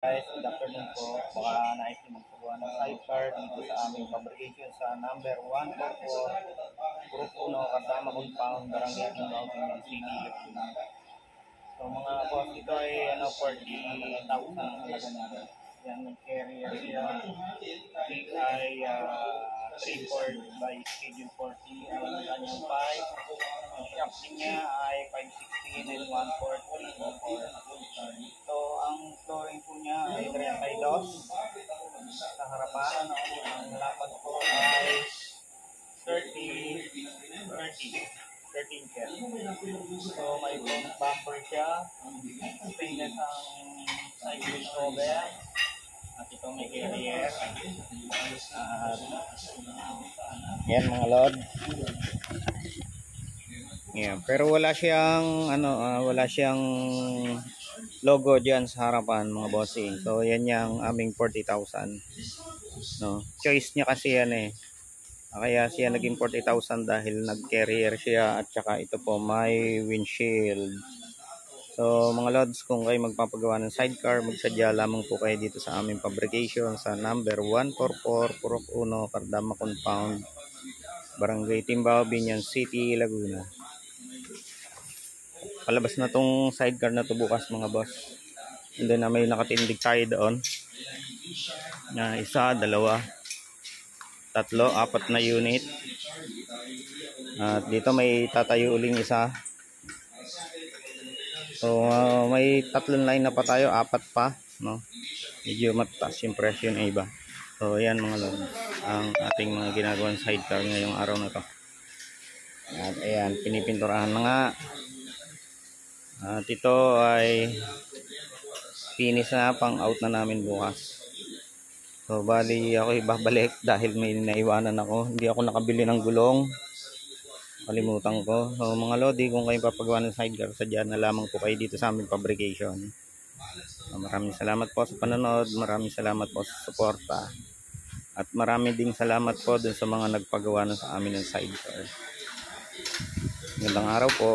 Guys, good afternoon po. Baka nais nyo magpagawa ng sidecar dito sa aming fabrication sa number 144 Group 1 Kasama Compound, Barangay Timbao, Quezon City, Laguna. So mga boss, ito ay 40,000 ang halaga namin. Yan, nag-carrier siya. It ay 3-port by schedule 40. Ang kanyang pipe. Ang shafting niya ay 516 and 140. So, ang flooring po niya ay 32 sa harapan. Ang lapad po ay 13 inches. So, may front bumper siya. Stainless ang side wheel cover. At ito may carrier. Yan mga lord. Yeah, pero wala siyang wala siyang logo diyan sa harapan mga bossing. So yan yung aming 40,000. No, choice niya kasi yan eh. Kaya siya naging 40,000 dahil nag-carrier siya at saka ito po may windshield. So mga lods, kung kayo magpapagawa ng sidecar, magsadya lamang po kayo dito sa aming fabrication sa number 144 Purok 1 Cardama Compound, Barangay Timbao, Binyan City, Laguna. Palabas na tong sidecar na to bukas mga boss. And then may nakatindig tayo doon na isa, dalawa, tatlo, apat na unit. At dito may tatayo uling isa. So may tatlong line na pa tayo, apat pa, no? Medyo mataas yung presyo ng iba. So ayan mga lord, ang ating mga ginagawang sidecar ngayong araw na to. At ayan, pinipinturahan na nga. At ito ay finish na, pang out na namin bukas. So bali ako ibabalik dahil may naiwanan ako. Hindi ako nakabili ng gulong. Kalimutan ko. So mga lodi, kung kayo papagawa ng sidecar, sadya na lamang po kayo dito sa aming fabrication. So, maraming salamat po sa panonood. Maraming salamat po sa suporta. At maraming ding salamat po dun sa mga nagpagawa na sa amin ng sidecar. Magandang araw po.